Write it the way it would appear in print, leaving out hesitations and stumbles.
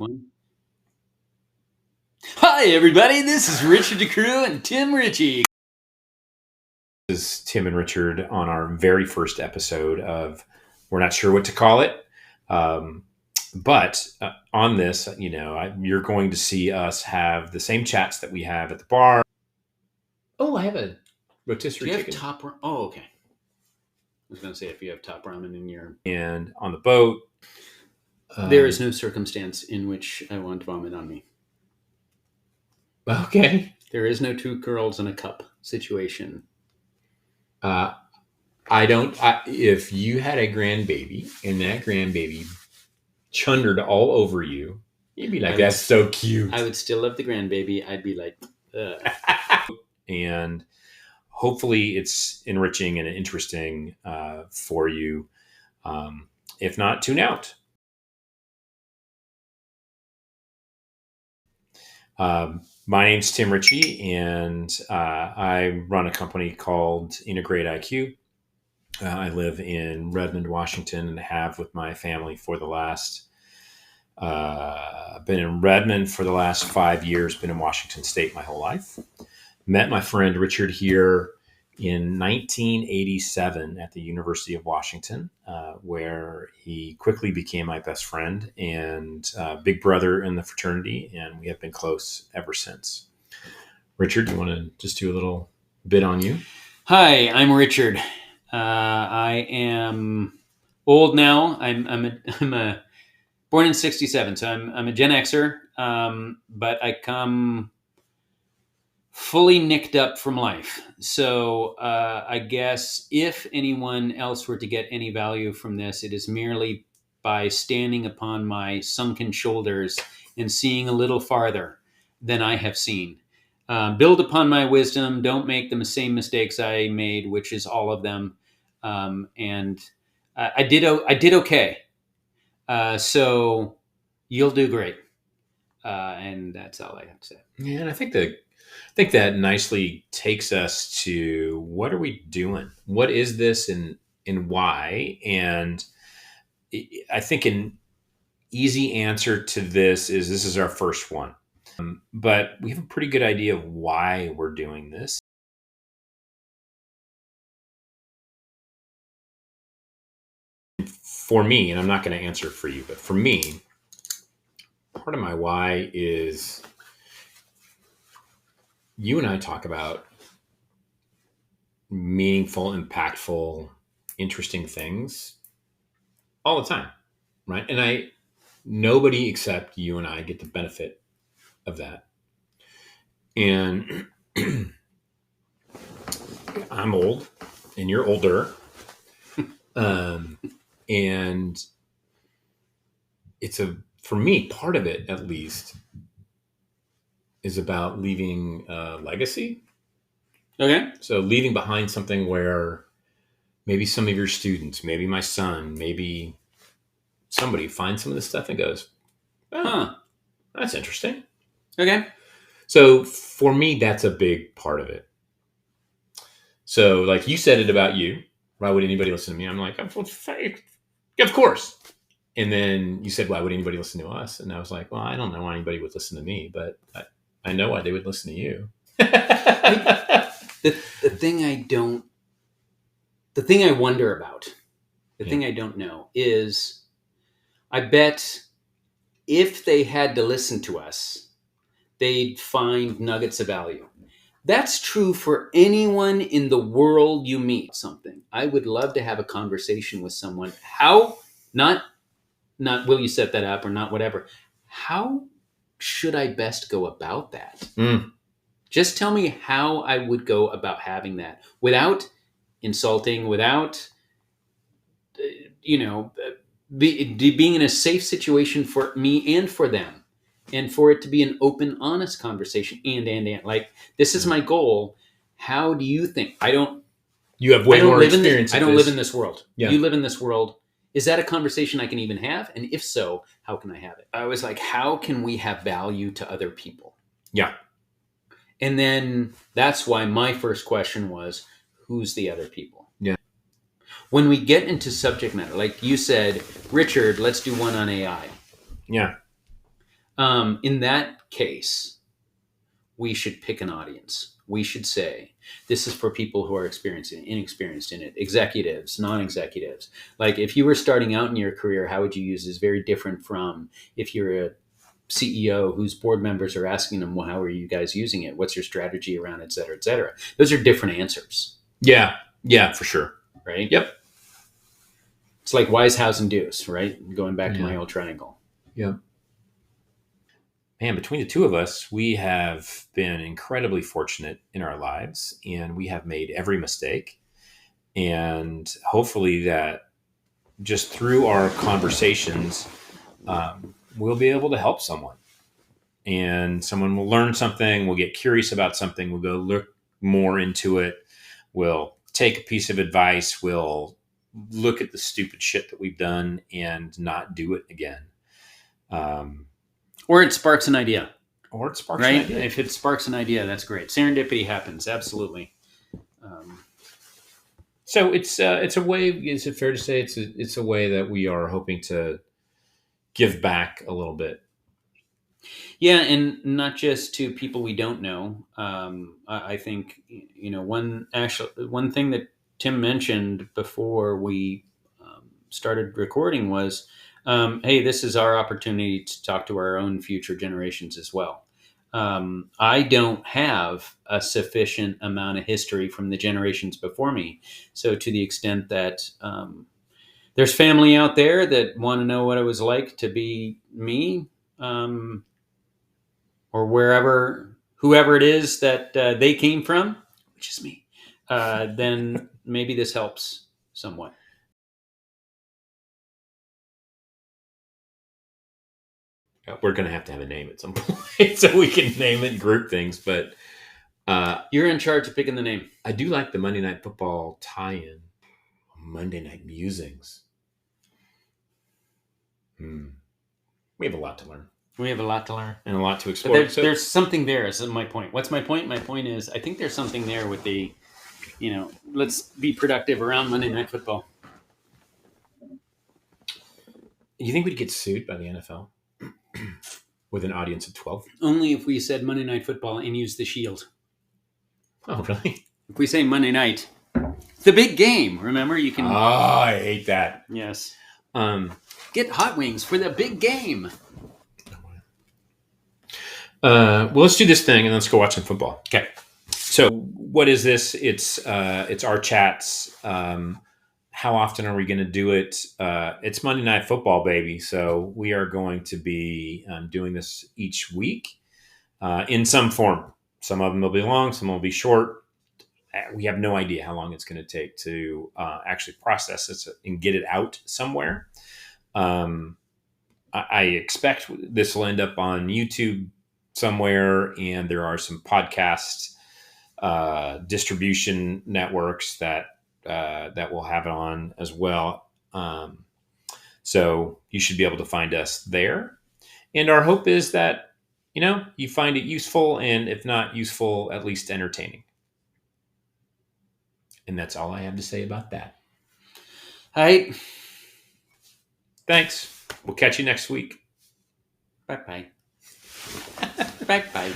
One. Hi, everybody. This is Richard Jacroux and Tim Ritchie. This is Tim and Richard on our very first episode of we're not sure what to call it. But on this, you're going to see us have the same chats that we have at the bar. Oh, I have a rotisserie Do you have chicken. top? Oh, okay. I was going to say if you have top ramen in your. And on the boat. There is no circumstance in which I want vomit on me. Okay. There is no two girls in a cup situation. If you had a grandbaby and that grandbaby chundered all over you, you'd be like, that's so cute. I would still love the grandbaby. I'd be like, and hopefully it's enriching and interesting for you. If not, tune out. My name's Tim Ritchie, and I run a company called Integrate IQ. I live in Redmond, Washington, and have with my family for the last. Been in Redmond for the last 5 years. Been in Washington State my whole life. Met my friend Richard here in 1987 at the University of Washington, where he quickly became my best friend and big brother in the fraternity, and we have been close ever since. Richard, you want to just do a little bit on you? Hi, I'm Richard. I am old now. I'm a born in '67, so I'm a Gen Xer, but I come fully nicked up from life. So I guess if anyone else were to get any value from this, it is merely by standing upon my sunken shoulders and seeing a little farther than I have seen. Build upon my wisdom. Don't make the same mistakes I made, which is all of them. And I did okay. So you'll do great. And that's all I have to say. Yeah, and I think that nicely takes us to what are we doing? What is this and why? And I think an easy answer to this is our first one. But we have a pretty good idea of why we're doing this. For me, and I'm not going to answer for you, but for me, part of my why is you and I talk about meaningful, impactful, interesting things all the time, right? And nobody except you and I get the benefit of that. And I'm old and you're older. And for me, part of it at least is about leaving a legacy. Okay. So leaving behind something where maybe some of your students, maybe my son, maybe somebody finds some of this stuff and goes, oh, that's interesting. Okay. So for me, that's a big part of it. So like you said it about you, why would anybody listen to me? I'm like, of course. And then you said, why would anybody listen to us? And I was like, well, I don't know why anybody would listen to me, but I know why they would listen to you. The thing I wonder about, thing I don't know is, I bet if they had to listen to us, they'd find nuggets of value. That's true for anyone in the world you meet. Something I would love to have a conversation with someone. How not will you set that up or not, whatever. How should I best go about that? Just tell me how I would go about having that without insulting, without, being in a safe situation for me and for them, and for it to be an open, honest conversation. And like, this is my goal. How do you think? You have way more experience. I don't live in this world. Yeah. You live in this world. Is that a conversation I can even have? And if so, how can I have it? I was like, how can we have value to other people? Yeah. And then that's why my first question was, who's the other people? Yeah. When we get into subject matter, like you said, Richard, let's do one on AI. Yeah. In that case, we should pick an audience. We should say, this is for people who are inexperienced in it, executives, non-executives. Like if you were starting out in your career, how would you use this? Very different from if you're a CEO whose board members are asking them, well, how are you guys using it? What's your strategy around it, et cetera, et cetera? Those are different answers. Yeah. Yeah, for sure. Right? Yep. It's like wise, hows, and do's, right? Going back to Yeah. my old triangle. Yep. Man, between the two of us, we have been incredibly fortunate in our lives, and we have made every mistake. And hopefully, that just through our conversations, we'll be able to help someone. And someone will learn something, will get curious about something, will go look more into it, will take a piece of advice, will look at the stupid shit that we've done and not do it again. Or it sparks an idea. Or it sparks Right? an idea. If it sparks an idea, that's great. Serendipity happens. Absolutely. So it's a way. Is it fair to say it's a way that we are hoping to give back a little bit? Yeah, and not just to people we don't know. I think one thing that Tim mentioned before we started recording was, hey, this is our opportunity to talk to our own future generations as well. I don't have a sufficient amount of history from the generations before me, so to the extent that there's family out there that want to know what it was like to be me. Or whoever it is that they came from, which is me, then maybe this helps somewhat. We're going to have a name at some point so we can name it and group things. But You're in charge of picking the name. I do like the Monday Night Football tie-in. Monday Night Musings. We have a lot to learn. We have a lot to learn. And a lot to explore. But there's something there. Is my point. What's my point? My point is, I think there's something there with the, let's be productive around Monday Night Football. You think we'd get sued by the NFL with an audience of 12? Only if we said Monday Night Football and used the shield. Oh, really? If we say Monday night, it's the big game. Remember, you can. Oh, I hate that. Yes. Get hot wings for the big game. Well, let's do this thing and let's go watch some football. Okay. So, what is this? It's our chats. How often are we going to do it? It's Monday Night Football, baby. So we are going to be doing this each week in some form. Some of them will be long, some will be short. We have no idea how long it's going to take to actually process this and get it out somewhere. I expect this will end up on YouTube somewhere, and there are some podcast distribution networks that will have it on as well. So you should be able to find us there. And our hope is that, you find it useful, and if not useful, at least entertaining. And that's all I have to say about that. All right. Thanks. We'll catch you next week. Bye-bye. Bye-bye.